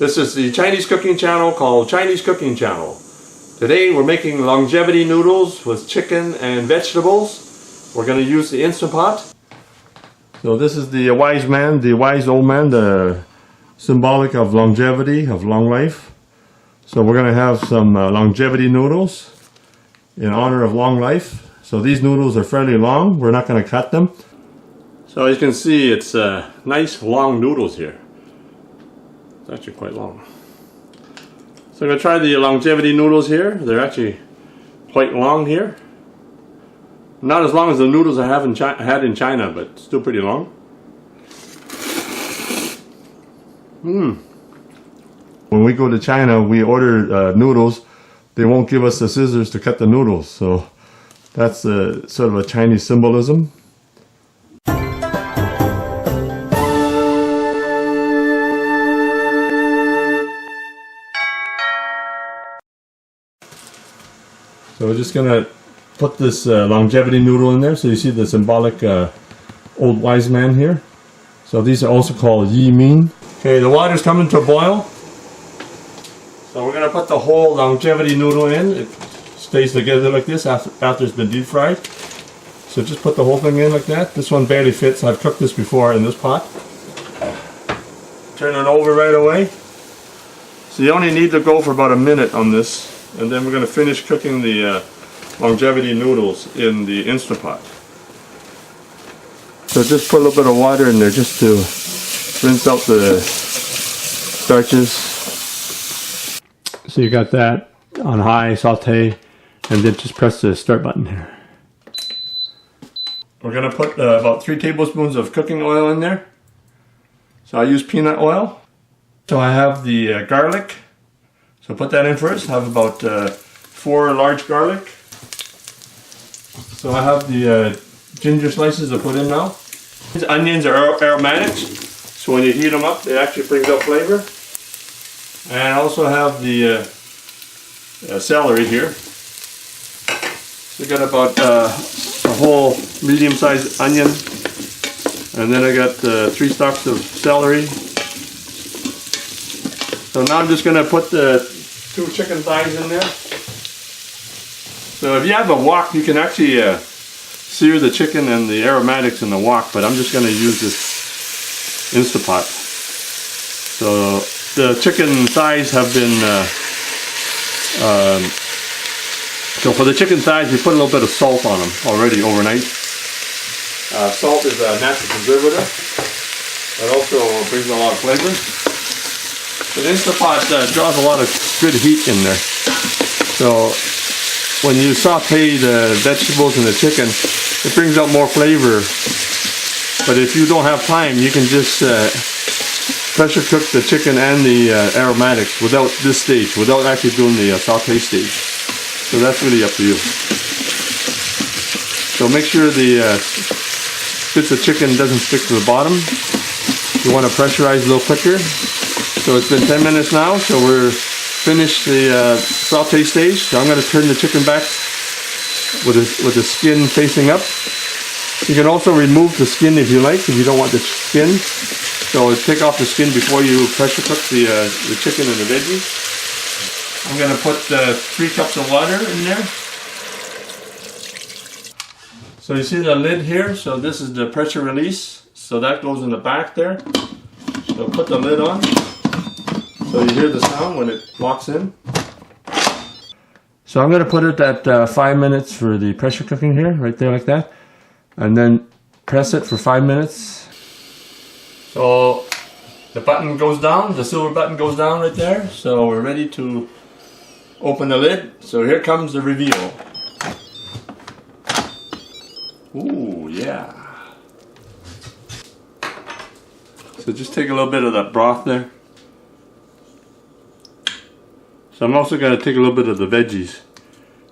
This is the Chinese cooking channel called Chinese Cooking Channel. Today we're making longevity noodles with chicken and vegetables. We're going to use the Instant Pot. So this is the wise man, the wise old man, the symbolic of longevity, of long life. So we're going to have some longevity noodles in honor of long life. So these noodles are fairly long. We're not going to cut them. So as you can see, it's nice long noodles here. It's actually quite long. So I'm going to try the longevity noodles here. They're actually quite long here. Not as long as the noodles I have had in China, but still pretty long. When we go to China, we order noodles. They won't give us the scissors to cut the noodles. So that's sort of a Chinese symbolism. So we're just going to put this longevity noodle in there. So you see the symbolic old wise man here. So these are also called yi min. Okay, the water's coming to a boil. So we're going to put the whole longevity noodle in. It stays together like this after it's been deep fried. So just put the whole thing in like that. This one barely fits. I've cooked this before in this pot. Turn it over right away. So you only need to go for about a minute on this. And then we're going to finish cooking the longevity noodles in the Instant Pot. So just put a little bit of water in there just to rinse out the starches. So you got that on high, saute, and then just press the start button here. We're going to put about 3 tablespoons of cooking oil in there. So I use peanut oil. So I have the garlic. So put that in first. I have about 4 large garlic. So I have the ginger slices to put in now. These onions are aromatics, so when you heat them up, it actually brings out flavor. And I also have the celery here. So I got about a whole medium-sized onion, and then I got 3 stalks of celery. So now I'm just going to put the 2 chicken thighs in there. So if you have a wok, you can actually sear the chicken and the aromatics in the wok, but I'm just going to use this Instant Pot. So the chicken thighs have been, so for the chicken thighs we put a little bit of salt on them already overnight. Salt is a natural preservative. It also brings a lot of flavor. The Instant Pot draws a lot of good heat in there. So when you saute the vegetables and the chicken, it brings out more flavor. But if you don't have time, you can just pressure cook the chicken and the aromatics without this stage, without actually doing the saute stage. So that's really up to you. So make sure the bits of chicken doesn't stick to the bottom. You want to pressurize a little quicker. So it's been 10 minutes now, so we're finished the saute stage. So I'm going to turn the chicken back with the skin facing up. You can also remove the skin if you like, if you don't want the skin. So take off the skin before you pressure cook the chicken and the veggies. I'm going to put 3 cups of water in there. So you see the lid here, so this is the pressure release. So that goes in the back there. So put the lid on. So you hear the sound when it locks in. So I'm going to put it at 5 minutes for the pressure cooking here, right there like that. And then press it for 5 minutes. So the button goes down, the silver button goes down right there. So we're ready to open the lid. So here comes the reveal. Ooh, yeah. So just take a little bit of that broth there. So I'm also going to take a little bit of the veggies,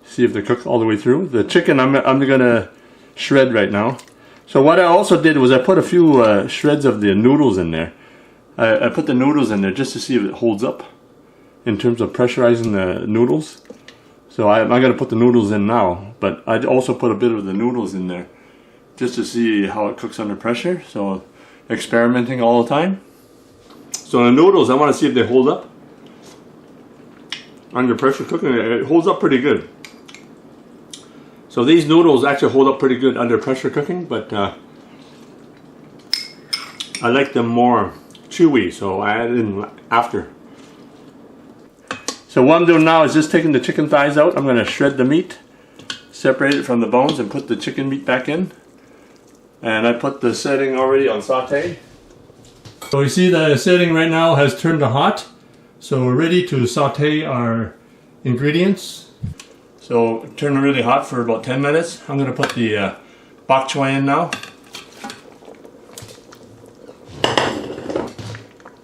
see if they cook all the way through. The chicken I'm going to shred right now. So what I also did was I put a few shreds of the noodles in there. I put the noodles in there just to see if it holds up in terms of pressurizing the noodles. So I'm going to put the noodles in now, but I also put a bit of the noodles in there just to see how it cooks under pressure. So experimenting all the time. So the noodles, I want to see if they hold up under pressure cooking. It holds up pretty good. So these noodles actually hold up pretty good under pressure cooking, but I like them more chewy, so I added in after. So what I'm doing now is just taking the chicken thighs out. I'm going to shred the meat, separate it from the bones, and put the chicken meat back in. And I put the setting already on saute. So you see the setting right now has turned to hot. So we're ready to saute our ingredients. So turn it really hot for about 10 minutes. I'm going to put the bok choy in now.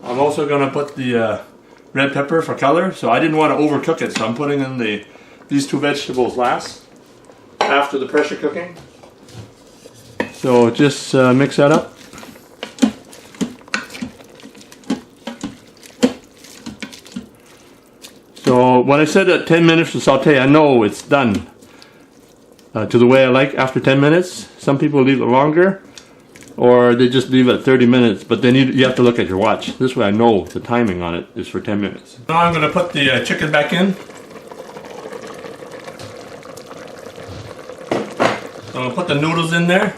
I'm also going to put the red pepper for color. So I didn't want to overcook it, so I'm putting in these two vegetables last, after the pressure cooking. So just mix that up. So when I said that 10 minutes to saute, I know it's done to the way I like after 10 minutes. Some people leave it longer, or they just leave it 30 minutes, but then you have to look at your watch. This way I know the timing on it is for 10 minutes. Now I'm going to put the chicken back in. So I'm going to put the noodles in there.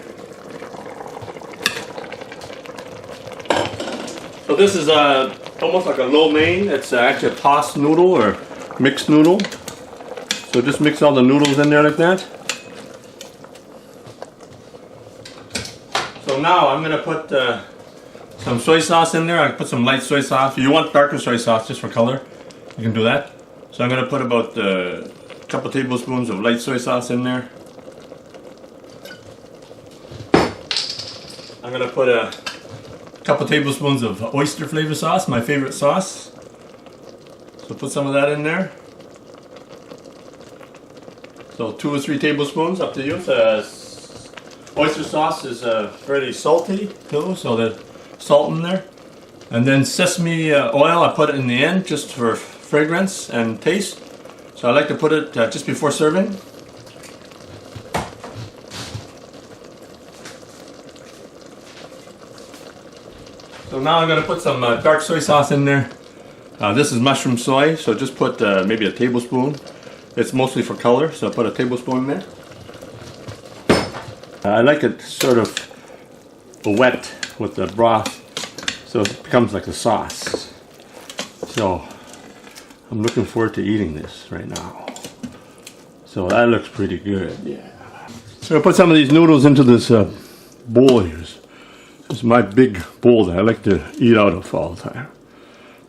So this is almost like a lo mein. It's actually a tossed noodle or mixed noodle. So just mix all the noodles in there like that. So now I'm going to put some soy sauce in there. I put some light soy sauce. If you want darker soy sauce just for color, you can do that. So I'm going to put about a couple tablespoons of light soy sauce in there. I'm going to put a couple tablespoons of oyster flavor sauce, my favorite sauce. So put some of that in there. So 2 or 3 tablespoons, up to you. Oyster sauce is fairly salty too, so there's salt in there. And then sesame oil, I put it in the end just for fragrance and taste. So I like to put it just before serving. So now I'm going to put some dark soy sauce in there. This is mushroom soy, so just put maybe a tablespoon. It's mostly for color, so I put a tablespoon in there. I like it sort of wet with the broth, so it becomes like a sauce. So I'm looking forward to eating this right now. So that looks pretty good, yeah. So I put some of these noodles into this bowl here. This is my big bowl that I like to eat out of all the time.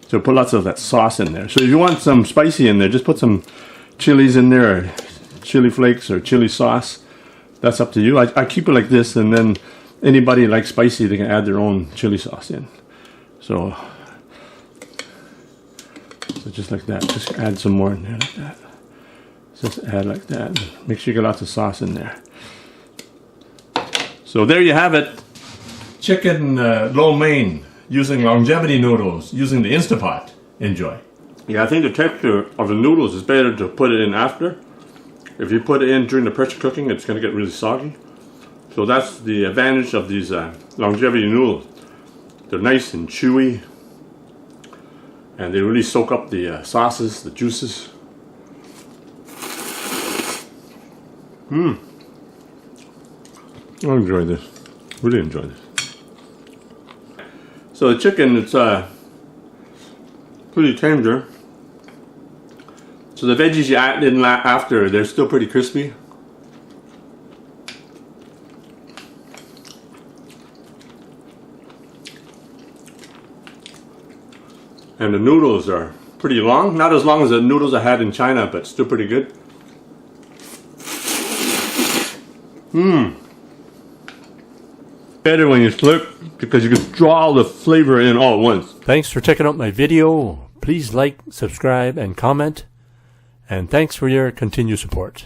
So put lots of that sauce in there. So if you want some spicy in there, just put some chilies in there, or chili flakes or chili sauce. That's up to you. I keep it like this, and then anybody likes spicy, they can add their own chili sauce in. So just like that. Just add some more in there like that. Just add like that. Make sure you get lots of sauce in there. So there you have it. Chicken lo mein using longevity noodles, using the Instapot. Enjoy. Yeah, I think the texture of the noodles is better to put it in after. If you put it in during the pressure cooking, it's going to get really soggy. So that's the advantage of these longevity noodles. They're nice and chewy, and they really soak up the sauces, the juices. I enjoy this. Really enjoy this. So the chicken, it's pretty tender. So the veggies you add in after, they're still pretty crispy. And the noodles are pretty long. Not as long as the noodles I had in China, but still pretty good. Better when you slurp, because you can draw all the flavor in all at once. Thanks for checking out my video. Please like, subscribe, and comment. And thanks for your continued support.